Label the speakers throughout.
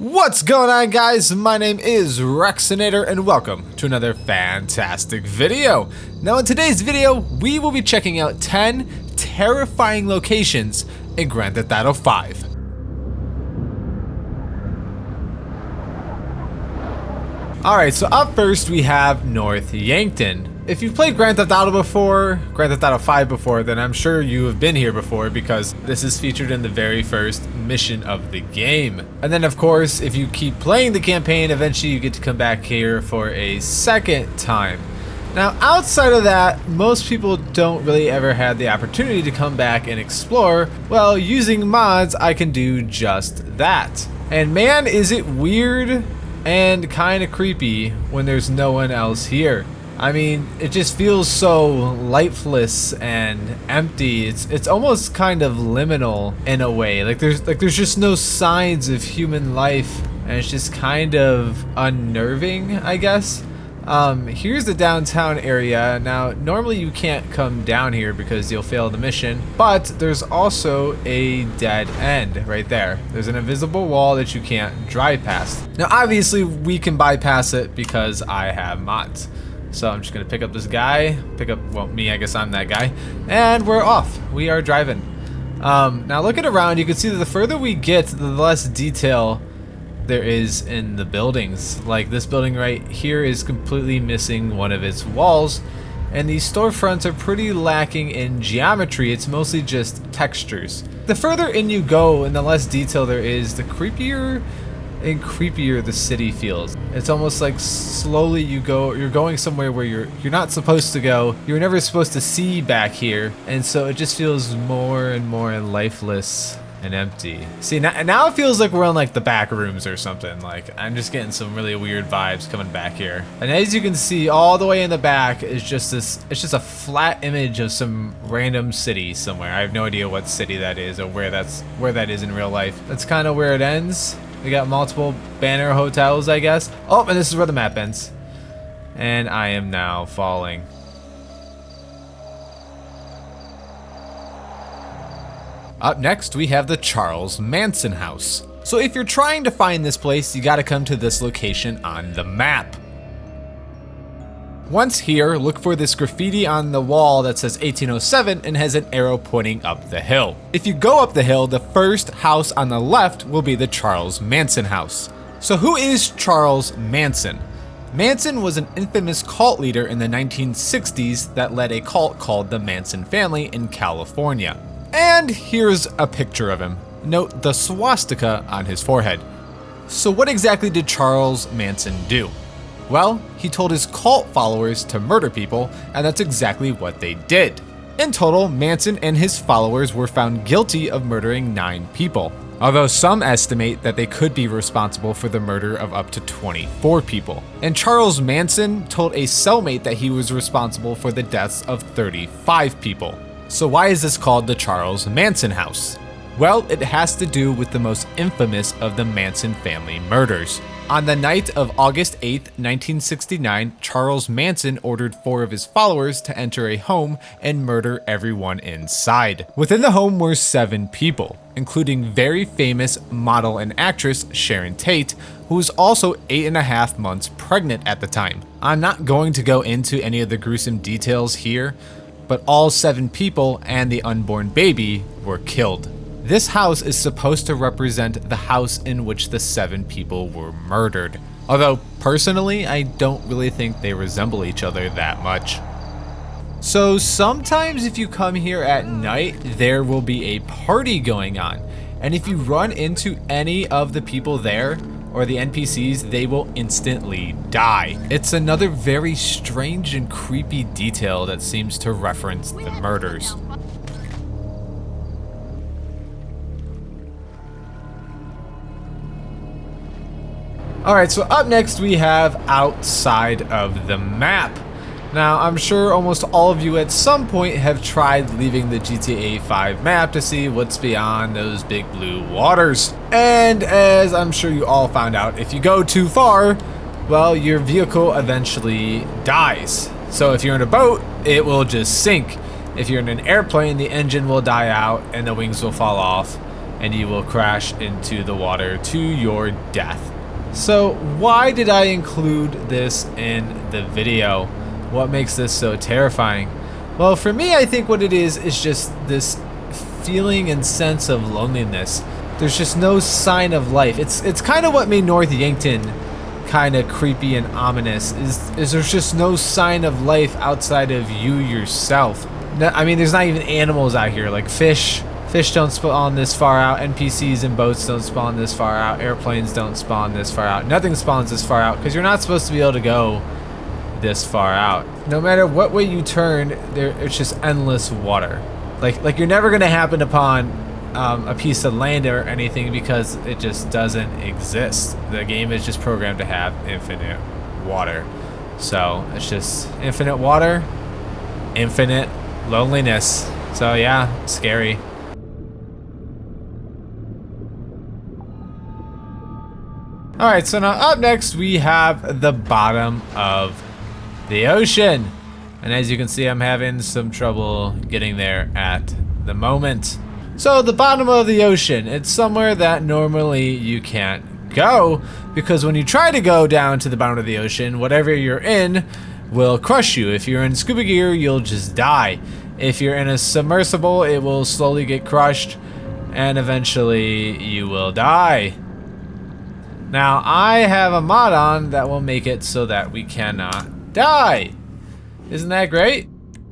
Speaker 1: What's going on, guys? My name is Rexinator and welcome to another fantastic video. Now in today's video, we will be checking out 10 terrifying locations in Grand Theft Auto 5. Alright, so up first we have North Yankton. If you've played Grand Theft Auto before, Grand Theft Auto 5 before, then I'm sure you have been here before because this is featured in the very first mission of the game. And then of course, if you keep playing the campaign, eventually you get to come back here for a second time. Now outside of that, most people don't really ever have the opportunity to come back and explore. Well, using mods, I can do just that. And man, is it weird and kind of creepy when there's no one else here. I mean, it just feels so lifeless and empty. It's almost kind of liminal in a way. Like there's just no signs of human life, and it's just kind of unnerving, I guess. Here's the downtown area. Now, normally you can't come down here because you'll fail the mission, but there's also a dead end right there. There's an invisible wall that you can't drive past. Now, obviously, we can bypass it because I have mods. So I'm just gonna pick up this guy, well, me, I guess I'm that guy, and we're off. We are driving. Now looking around, you can see that the further we get, the less detail there is in the buildings. Like this building right here is completely missing one of its walls, and these storefronts are pretty lacking in geometry. It's mostly just textures. The further in you go and the less detail there is, the creepier and creepier the city feels. It's almost like slowly you're going somewhere where you're not supposed to go. You're never supposed to see back here, and so it just feels more and more lifeless and empty. See, now it feels like we're in like the back rooms or something. Like I'm just getting some really weird vibes coming back here. And as you can see, all the way in the back is just this, it's just a flat image of some random city somewhere. I have no idea what city that is or where that is in real life. That's kind of where it ends. We got multiple banner hotels, I guess. Oh, and this is where the map ends. And I am now falling. Up next, we have the Charles Manson house. So if you're trying to find this place, you gotta come to this location on the map. Once here, look for this graffiti on the wall that says 1807 and has an arrow pointing up the hill. If you go up the hill, the first house on the left will be the Charles Manson house. So who is Charles Manson? Manson was an infamous cult leader in the 1960s that led a cult called the Manson family in California. And here's a picture of him. Note the swastika on his forehead. So what exactly did Charles Manson do? Well, he told his cult followers to murder people, and that's exactly what they did. In total, Manson and his followers were found guilty of murdering 9 people, although some estimate that they could be responsible for the murder of up to 24 people. And Charles Manson told a cellmate that he was responsible for the deaths of 35 people. So why is this called the Charles Manson house? Well, it has to do with the most infamous of the Manson family murders. On the night of August 8, 1969, Charles Manson ordered 4 of his followers to enter a home and murder everyone inside. Within the home were 7 people, including very famous model and actress Sharon Tate, who was also 8.5 months pregnant at the time. I'm not going to go into any of the gruesome details here, but all 7 people and the unborn baby were killed. This house is supposed to represent the house in which the 7 people were murdered. Although, personally, I don't really think they resemble each other that much. So sometimes if you come here at night, there will be a party going on. And if you run into any of the people there, or the NPCs, they will instantly die. It's another very strange and creepy detail that seems to reference the murders. Alright, so up next we have outside of the map. Now, I'm sure almost all of you at some point have tried leaving the GTA 5 map to see what's beyond those big blue waters. And as I'm sure you all found out, if you go too far, well, your vehicle eventually dies. So if you're in a boat, it will just sink. If you're in an airplane, the engine will die out and the wings will fall off. and you will crash into the water to your death. So why did I include this in the video? What makes this so terrifying? Well, for me, I think what it is just this feeling and sense of loneliness. There's just no sign of life. It's kind of what made North Yankton kind of creepy and ominous, is there's just no sign of life outside of you yourself. I mean, there's not even animals out here, like fish. Fish don't spawn this far out. NPCs and boats don't spawn this far out. Airplanes don't spawn this far out. Nothing spawns this far out because you're not supposed to be able to go this far out. No matter what way you turn, it's just endless water. Like you're never gonna happen upon a piece of land or anything because it just doesn't exist. The game is just programmed to have infinite water. So it's just infinite water, infinite loneliness. So yeah, scary. Alright, so now up next we have the bottom of the ocean. And as you can see, I'm having some trouble getting there at the moment. So the bottom of the ocean, it's somewhere that normally you can't go, because when you try to go down to the bottom of the ocean, whatever you're in will crush you. If you're in scuba gear, you'll just die. If you're in a submersible, it will slowly get crushed and eventually you will die. Now, I have a mod on that will make it so that we cannot die. Isn't that great?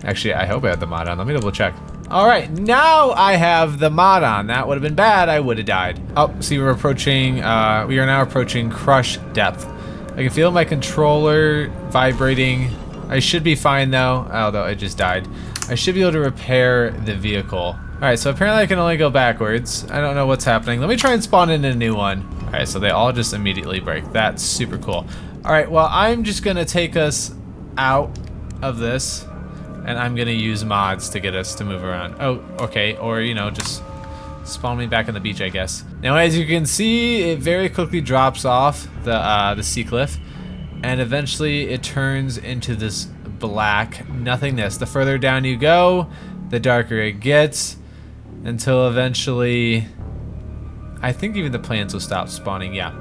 Speaker 1: Actually, I hope I have the mod on. Let me double check. All right, now I have the mod on. That would have been bad. I would have died. Oh, see, we are now approaching crush depth. I can feel my controller vibrating. I should be fine though, although I just died. I should be able to repair the vehicle. All right, so apparently I can only go backwards. I don't know what's happening. Let me try and spawn in a new one. All right, so they all just immediately break. That's super cool. All right, well, I'm just gonna take us out of this, and I'm gonna use mods to get us to move around. Oh, okay, or you know, just spawn me back on the beach, I guess. Now, as you can see, it very quickly drops off the sea cliff, and eventually it turns into this black nothingness. The further down you go, the darker it gets, until eventually, I think even the plants will stop spawning, yeah.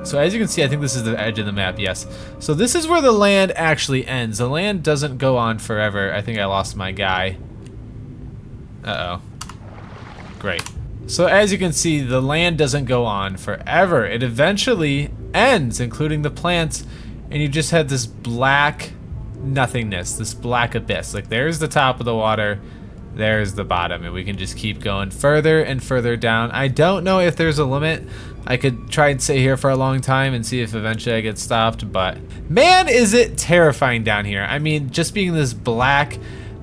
Speaker 1: So as you can see, I think this is the edge of the map, yes. So this is where the land actually ends. The land doesn't go on forever. I think I lost my guy. Uh-oh. Great. So as you can see, the land doesn't go on forever. It eventually ends, including the plants, and you just have this black nothingness, this black abyss. Like, there's the top of the water, there's the bottom, and we can just keep going further and further down. I don't know if there's a limit. I could try and stay here for a long time and see if eventually I get stopped, but man, is it terrifying down here. I mean, just being this black,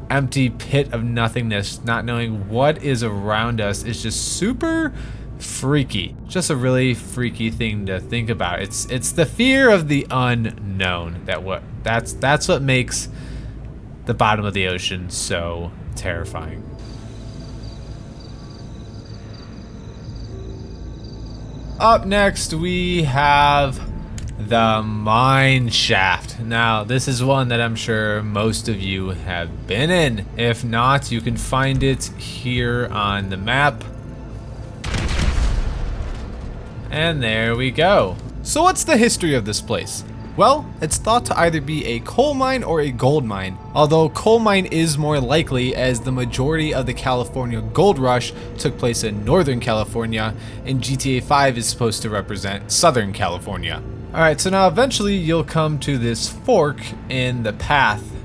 Speaker 1: empty pit of nothingness, not knowing what is around us, is just super freaky. Just a really freaky thing to think about. It's the fear of the unknown that's what makes the bottom of the ocean so terrifying. Up next, we have the mine shaft. Now, this is one that I'm sure most of you have been in. If not, you can find it here on the map. And there we go. So what's the history of this place? Well, it's thought to either be a coal mine or a gold mine, although coal mine is more likely as the majority of the California gold rush took place in Northern California, and GTA 5 is supposed to represent Southern California. Alright, so now eventually you'll come to this fork in the path,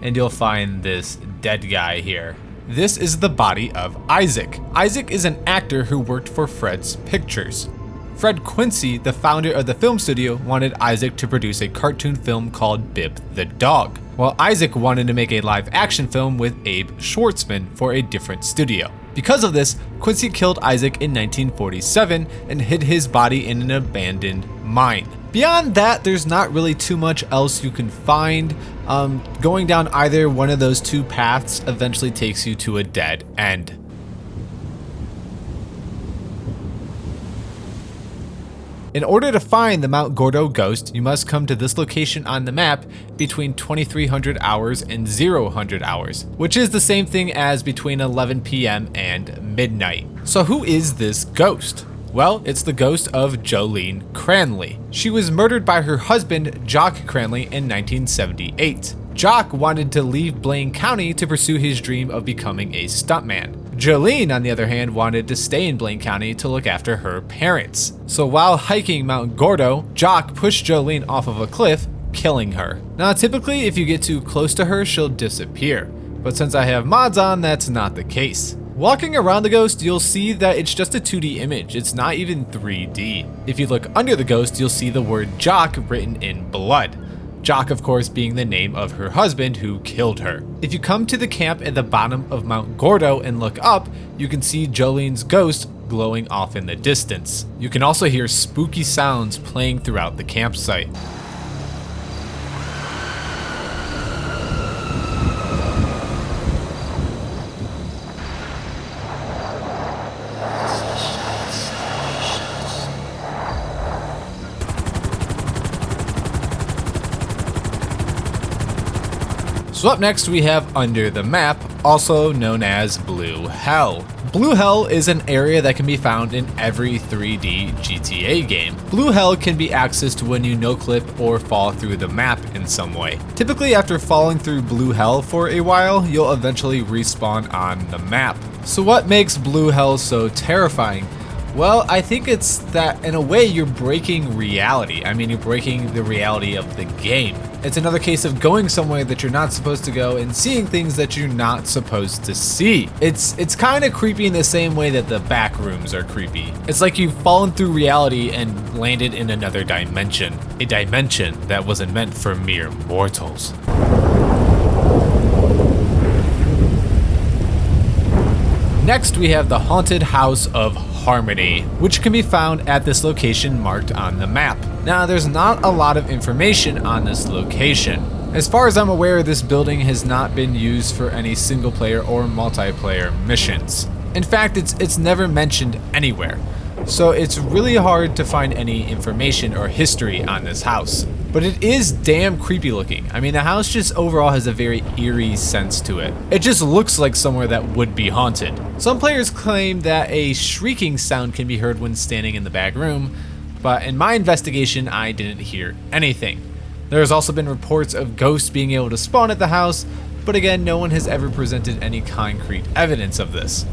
Speaker 1: and you'll find this dead guy here. This is the body of Isaac. Isaac is an actor who worked for Fred's Pictures. Fred Quincy, the founder of the film studio, wanted Isaac to produce a cartoon film called Bib the Dog, while Isaac wanted to make a live action film with Abe Schwartzman for a different studio. Because of this, Quincy killed Isaac in 1947 and hid his body in an abandoned mine. Beyond that, there's not really too much else you can find. Going down either one of those two paths eventually takes you to a dead end. In order to find the Mount Gordo ghost, you must come to this location on the map between 2300 hours and 0 hours, which is the same thing as between 11 p.m. and midnight. So who is this ghost? Well, it's the ghost of Jolene Cranley. She was murdered by her husband, Jock Cranley, in 1978. Jock wanted to leave Blaine County to pursue his dream of becoming a stuntman. Jolene, on the other hand, wanted to stay in Blaine County to look after her parents. So while hiking Mount Gordo, Jock pushed Jolene off of a cliff, killing her. Now, typically, if you get too close to her, she'll disappear. But since I have mods on, that's not the case. Walking around the ghost, you'll see that it's just a 2D image. It's not even 3D. If you look under the ghost, you'll see the word Jock written in blood. Jock, of course, being the name of her husband who killed her. If you come to the camp at the bottom of Mount Gordo and look up, you can see Jolene's ghost glowing off in the distance. You can also hear spooky sounds playing throughout the campsite. So up next we have Under the Map, also known as Blue Hell. Blue Hell is an area that can be found in every 3D GTA game. Blue Hell can be accessed when you no-clip or fall through the map in some way. Typically after falling through Blue Hell for a while, you'll eventually respawn on the map. So what makes Blue Hell so terrifying? Well, I think it's that in a way you're breaking reality. I mean, you're breaking the reality of the game. It's another case of going somewhere that you're not supposed to go and seeing things that you're not supposed to see. It's kind of creepy in the same way that the back rooms are creepy. It's like you've fallen through reality and landed in another dimension. A dimension that wasn't meant for mere mortals. Next, we have the Haunted House of Harmony, which can be found at this location marked on the map. Now, there's not a lot of information on this location. As far as I'm aware, this building has not been used for any single player or multiplayer missions. In fact, it's never mentioned anywhere. So it's really hard to find any information or history on this house. But it is damn creepy looking. I mean, the house just overall has a very eerie sense to it. It just looks like somewhere that would be haunted. Some players claim that a shrieking sound can be heard when standing in the back room, but in my investigation, I didn't hear anything. There has also been reports of ghosts being able to spawn at the house, but again, no one has ever presented any concrete evidence of this.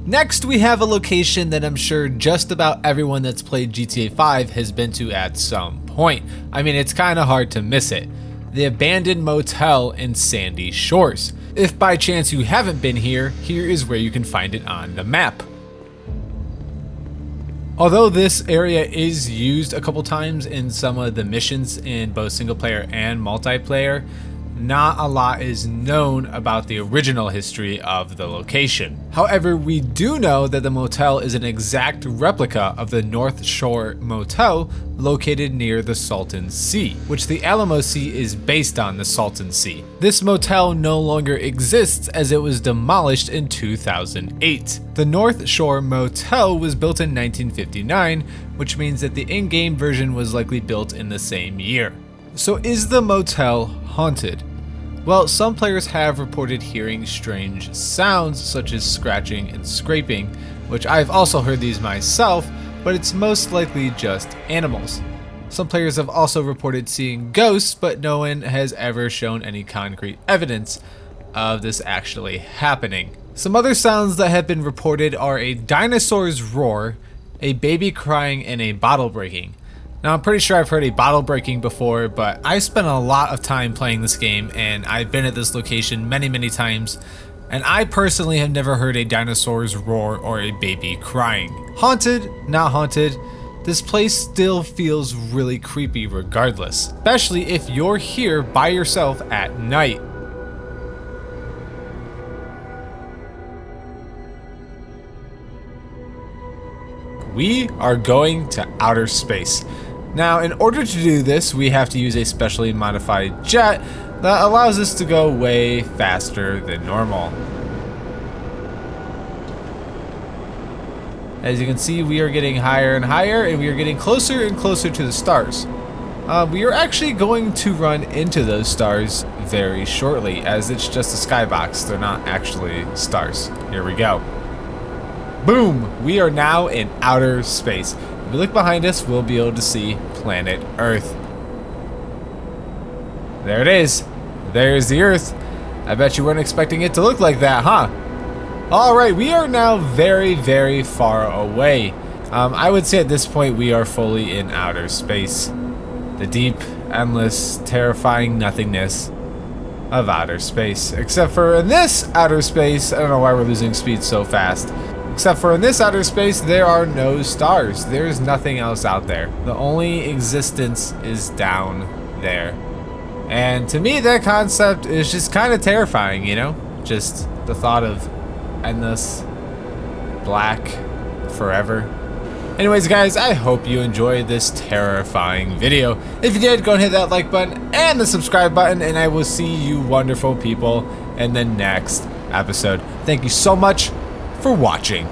Speaker 1: Next, we have a location that I'm sure just about everyone that's played GTA 5 has been to at some point. I mean, it's kind of hard to miss it. The abandoned motel in Sandy Shores. If by chance you haven't been here, here is where you can find it on the map. Although this area is used a couple times in some of the missions in both single player and multiplayer, not a lot is known about the original history of the location. However, we do know that the motel is an exact replica of the North Shore Motel located near the Salton Sea, which the Alamo Sea is based on the Salton Sea. This motel no longer exists as it was demolished in 2008. The North Shore Motel was built in 1959, which means that the in-game version was likely built in the same year. So is the motel haunted? Well, some players have reported hearing strange sounds such as scratching and scraping, which I've also heard these myself, but it's most likely just animals. Some players have also reported seeing ghosts, but no one has ever shown any concrete evidence of this actually happening. Some other sounds that have been reported are a dinosaur's roar, a baby crying, and a bottle breaking. Now, I'm pretty sure I've heard a bottle breaking before, but I spent a lot of time playing this game and I've been at this location many times, and I personally have never heard a dinosaur's roar or a baby crying. Haunted, not haunted, this place still feels really creepy regardless, especially if you're here by yourself at night. We are going to outer space. Now, in order to do this, we have to use a specially modified jet that allows us to go way faster than normal. As you can see, we are getting higher and higher, and we are getting closer and closer to the stars. We are actually going to run into those stars very shortly, as it's just a skybox. They're not actually stars. Here we go. Boom! We are now in outer space. If we look behind us, we'll be able to see planet Earth. There it is. There's the Earth. I bet you weren't expecting it to look like that, huh? Alright, we are now very, very far away. I would say at this point we are fully in outer space. The deep, endless, terrifying nothingness of outer space. Except for in this outer space, I don't know why we're losing speed so fast. Except for in this outer space, there are no stars. There's nothing else out there. The only existence is down there. And to me, that concept is just kind of terrifying, you know? Just the thought of endless, black, forever. Anyways, guys, I hope you enjoyed this terrifying video. If you did, go and hit that like button and the subscribe button, and I will see you wonderful people in the next episode. Thank you so much for watching.